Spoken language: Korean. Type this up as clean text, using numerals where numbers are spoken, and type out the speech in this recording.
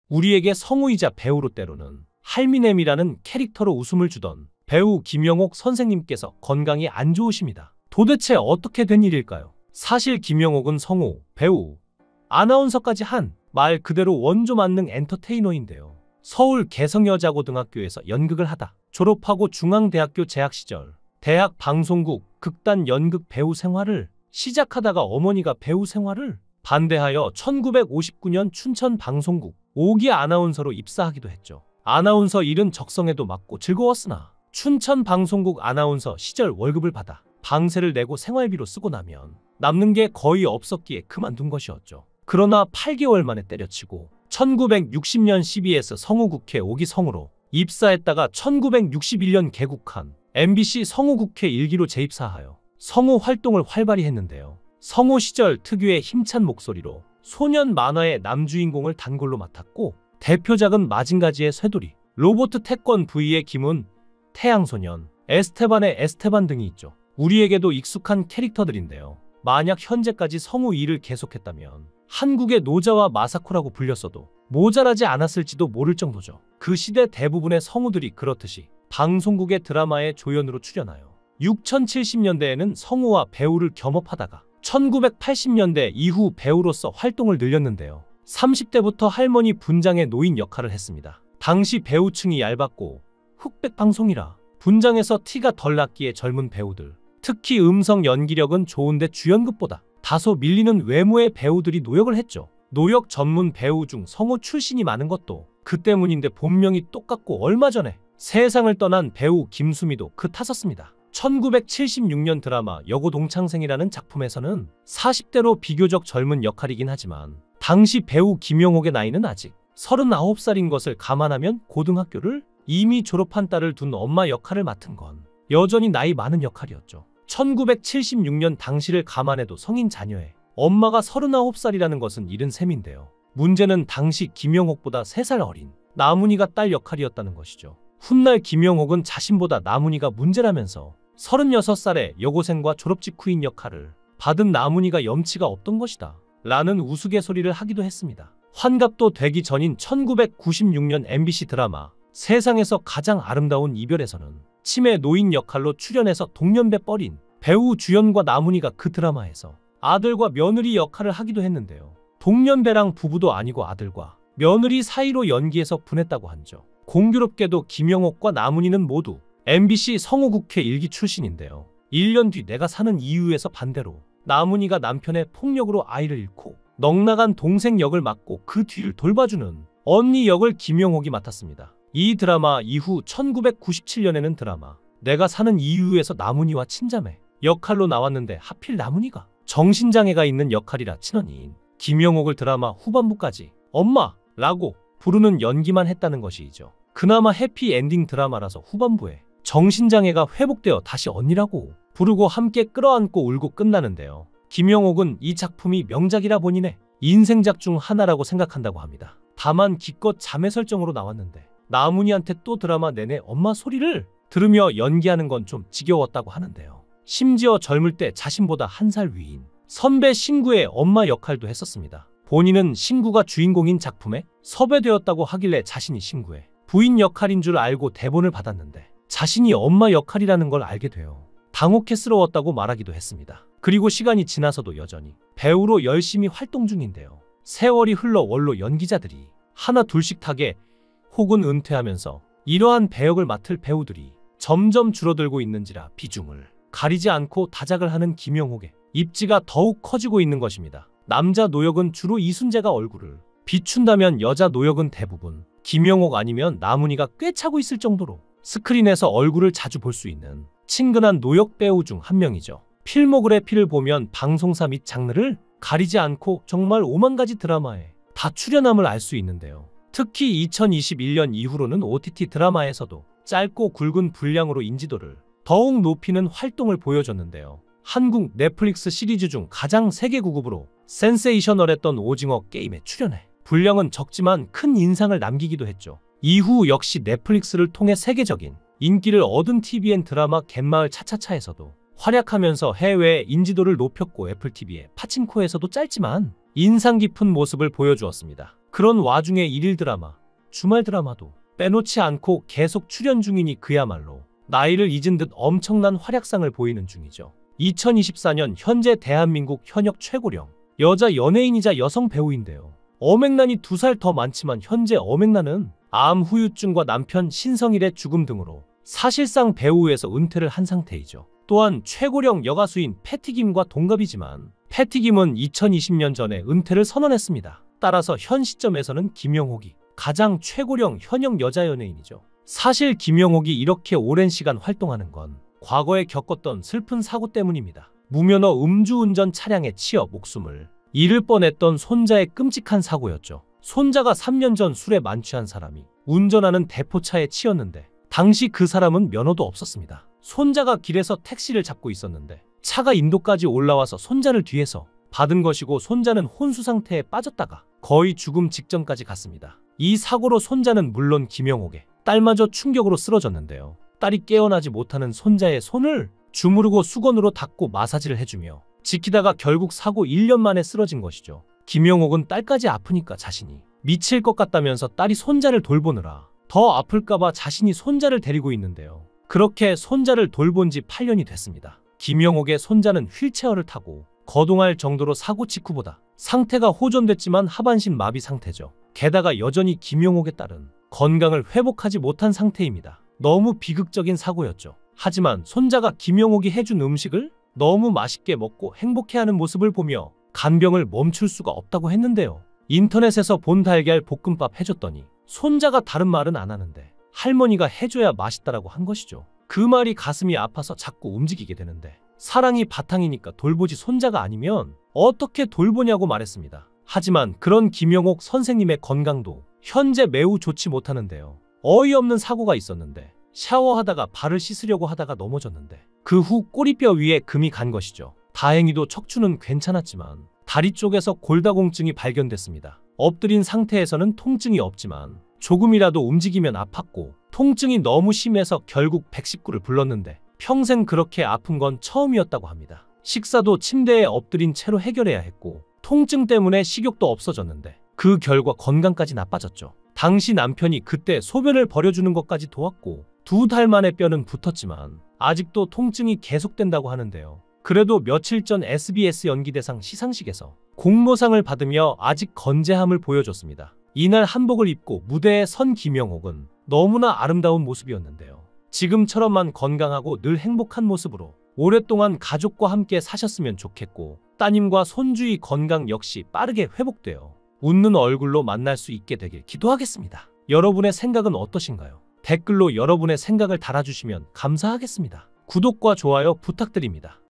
우리에게 성우이자 배우로 때로는 할미넴이라는 캐릭터로 웃음을 주던 배우 김영옥 선생님께서 건강이 안 좋으십니다. 도대체 어떻게 된 일일까요? 사실 김영옥은 성우, 배우, 아나운서까지 한 말 그대로 원조 만능 엔터테이너인데요. 서울 개성여자고등학교에서 연극을 하다 졸업하고 중앙대학교 재학 시절 대학 방송국 극단 연극 배우 생활을 시작하다가 어머니가 배우 생활을 반대하여 1959년 춘천 방송국 5기 아나운서로 입사하기도 했죠. 아나운서 일은 적성에도 맞고 즐거웠으나 춘천 방송국 아나운서 시절 월급을 받아 방세를 내고 생활비로 쓰고 나면 남는 게 거의 없었기에 그만둔 것이었죠. 그러나 8개월 만에 때려치고 1960년 CBS 성우국회 5기 성우로 입사했다가 1961년 개국한 MBC 성우국회 1기로 재입사하여 성우 활동을 활발히 했는데요. 성우 시절 특유의 힘찬 목소리로 소년 만화의 남주인공을 단골로 맡았고 대표작은 마징가지의 쇠돌이, 로보트 태권 V의 김훈, 태양소년, 에스테반의 에스테반 등이 있죠. 우리에게도 익숙한 캐릭터들인데요. 만약 현재까지 성우 일을 계속했다면 한국의 노자와 마사코라고 불렸어도 모자라지 않았을지도 모를 정도죠. 그 시대 대부분의 성우들이 그렇듯이 방송국의 드라마에 조연으로 출연하여 6070년대에는 성우와 배우를 겸업하다가 1980년대 이후 배우로서 활동을 늘렸는데요. 30대부터 할머니 분장의 노인 역할을 했습니다. 당시 배우층이 얇았고 흑백 방송이라 분장에서 티가 덜 났기에 젊은 배우들, 특히 음성 연기력은 좋은데 주연급보다 다소 밀리는 외모의 배우들이 노역을 했죠. 노역 전문 배우 중 성우 출신이 많은 것도 그 때문인데 본명이 똑같고 얼마 전에 세상을 떠난 배우 김수미도 그 탓었습니다. 1976년 드라마 여고동창생이라는 작품에서는 40대로 비교적 젊은 역할이긴 하지만 당시 배우 김영옥의 나이는 아직 39살인 것을 감안하면 고등학교를 이미 졸업한 딸을 둔 엄마 역할을 맡은 건 여전히 나이 많은 역할이었죠. 1976년 당시를 감안해도 성인 자녀의 엄마가 39살이라는 것은 이른 셈인데요. 문제는 당시 김영옥보다 3살 어린 나문희가 딸 역할이었다는 것이죠. 훗날 김영옥은 자신보다 나문희가 문제라면서 36살의 여고생과 졸업 직후인 역할을 받은 나문희가 염치가 없던 것이다 라는 우스갯소리를 하기도 했습니다. 환갑도 되기 전인 1996년 MBC 드라마 세상에서 가장 아름다운 이별에서는 치매 노인 역할로 출연해서 동년배 뻘인 배우 주연과 나문희가 그 드라마에서 아들과 며느리 역할을 하기도 했는데요. 동년배랑 부부도 아니고 아들과 며느리 사이로 연기해서 분했다고 하죠. 공교롭게도 김영옥과 나문희는 모두 MBC 성우국회 1기 출신인데요. 1년 뒤 내가 사는 이유에서 반대로 나문희가 남편의 폭력으로 아이를 잃고 넉나간 동생 역을 맡고 그 뒤를 돌봐주는 언니 역을 김영옥이 맡았습니다. 이 드라마 이후 1997년에는 드라마 내가 사는 이유에서 나문희와 친자매 역할로 나왔는데 하필 나문희가 정신장애가 있는 역할이라 친언니인 김영옥을 드라마 후반부까지 엄마라고 부르는 연기만 했다는 것이죠. 그나마 해피엔딩 드라마라서 후반부에 정신장애가 회복되어 다시 언니라고 부르고 함께 끌어안고 울고 끝나는데요. 김영옥은 이 작품이 명작이라 본인의 인생작 중 하나라고 생각한다고 합니다. 다만 기껏 자매 설정으로 나왔는데 나문희한테 또 드라마 내내 엄마 소리를 들으며 연기하는 건 좀 지겨웠다고 하는데요. 심지어 젊을 때 자신보다 1살 위인 선배 신구의 엄마 역할도 했었습니다. 본인은 신구가 주인공인 작품에 섭외되었다고 하길래 자신이 신구의 부인 역할인 줄 알고 대본을 받았는데 자신이 엄마 역할이라는 걸 알게 되어 당혹스러웠다고 말하기도 했습니다. 그리고 시간이 지나서도 여전히 배우로 열심히 활동 중인데요. 세월이 흘러 원로 연기자들이 하나 둘씩 타게 혹은 은퇴하면서 이러한 배역을 맡을 배우들이 점점 줄어들고 있는지라 비중을 가리지 않고 다작을 하는 김영옥의 입지가 더욱 커지고 있는 것입니다. 남자 노역은 주로 이순재가 얼굴을 비춘다면 여자 노역은 대부분 김영옥 아니면 나문희가 꽤 차고 있을 정도로 스크린에서 얼굴을 자주 볼 수 있는 친근한 노역 배우 중 한 명이죠. 필모그래피를 보면 방송사 및 장르를 가리지 않고 정말 5만 가지 드라마에 다 출연함을 알 수 있는데요. 특히 2021년 이후로는 OTT 드라마에서도 짧고 굵은 분량으로 인지도를 더욱 높이는 활동을 보여줬는데요. 한국 넷플릭스 시리즈 중 가장 세계구급으로 센세이셔널했던 오징어 게임에 출연해 분량은 적지만 큰 인상을 남기기도 했죠. 이후 역시 넷플릭스를 통해 세계적인 인기를 얻은 TVN 드라마 갯마을 차차차에서도 활약하면서 해외 인지도를 높였고 애플TV의 파친코에서도 짧지만 인상 깊은 모습을 보여주었습니다. 그런 와중에 일일 드라마, 주말 드라마도 빼놓지 않고 계속 출연 중이니 그야말로 나이를 잊은 듯 엄청난 활약상을 보이는 중이죠. 2024년 현재 대한민국 현역 최고령 여자 연예인이자 여성 배우인데요. 어맹란이 2살 더 많지만 현재 어맹란은 암 후유증과 남편 신성일의 죽음 등으로 사실상 배우에서 은퇴를 한 상태이죠. 또한 최고령 여가수인 패티김과 동갑이지만 패티김은 2020년 전에 은퇴를 선언했습니다. 따라서 현 시점에서는 김영옥이 가장 최고령 현역 여자 연예인이죠. 사실 김영옥이 이렇게 오랜 시간 활동하는 건 과거에 겪었던 슬픈 사고 때문입니다. 무면허 음주운전 차량에 치여 목숨을 잃을 뻔했던 손자의 끔찍한 사고였죠. 손자가 3년 전 술에 만취한 사람이 운전하는 대포차에 치였는데 당시 그 사람은 면허도 없었습니다. 손자가 길에서 택시를 잡고 있었는데 차가 인도까지 올라와서 손자를 뒤에서 받은 것이고 손자는 혼수 상태에 빠졌다가 거의 죽음 직전까지 갔습니다. 이 사고로 손자는 물론 김영옥의 딸마저 충격으로 쓰러졌는데요. 딸이 깨어나지 못하는 손자의 손을 주무르고 수건으로 닦고 마사지를 해주며 지키다가 결국 사고 1년 만에 쓰러진 것이죠. 김영옥은 딸까지 아프니까 자신이 미칠 것 같다면서 딸이 손자를 돌보느라 더 아플까봐 자신이 손자를 데리고 있는데요. 그렇게 손자를 돌본 지 8년이 됐습니다. 김영옥의 손자는 휠체어를 타고 거동할 정도로 사고 직후보다 상태가 호전됐지만 하반신 마비 상태죠. 게다가 여전히 김영옥의 딸은 건강을 회복하지 못한 상태입니다. 너무 비극적인 사고였죠. 하지만 손자가 김영옥이 해준 음식을 너무 맛있게 먹고 행복해하는 모습을 보며 간병을 멈출 수가 없다고 했는데요. 인터넷에서 본 달걀 볶음밥 해줬더니 손자가 다른 말은 안 하는데 할머니가 해줘야 맛있다라고 한 것이죠. 그 말이 가슴이 아파서 자꾸 움직이게 되는데 사랑이 바탕이니까 돌보지 손자가 아니면 어떻게 돌보냐고 말했습니다. 하지만 그런 김영옥 선생님의 건강도 현재 매우 좋지 못하는데요. 어이없는 사고가 있었는데 샤워하다가 발을 씻으려고 하다가 넘어졌는데 그 후 꼬리뼈 위에 금이 간 것이죠. 다행히도 척추는 괜찮았지만 다리 쪽에서 골다공증이 발견됐습니다. 엎드린 상태에서는 통증이 없지만 조금이라도 움직이면 아팠고 통증이 너무 심해서 결국 119를 불렀는데 평생 그렇게 아픈 건 처음이었다고 합니다. 식사도 침대에 엎드린 채로 해결해야 했고 통증 때문에 식욕도 없어졌는데 그 결과 건강까지 나빠졌죠. 당시 남편이 그때 소변을 버려주는 것까지 도왔고 2달 만에 뼈는 붙었지만 아직도 통증이 계속된다고 하는데요. 그래도 며칠 전 SBS 연기대상 시상식에서 공모상을 받으며 아직 건재함을 보여줬습니다. 이날 한복을 입고 무대에 선 김영옥은 너무나 아름다운 모습이었는데요. 지금처럼만 건강하고 늘 행복한 모습으로 오랫동안 가족과 함께 사셨으면 좋겠고 따님과 손주의 건강 역시 빠르게 회복되어 웃는 얼굴로 만날 수 있게 되길 기도하겠습니다. 여러분의 생각은 어떠신가요? 댓글로 여러분의 생각을 달아주시면 감사하겠습니다. 구독과 좋아요 부탁드립니다.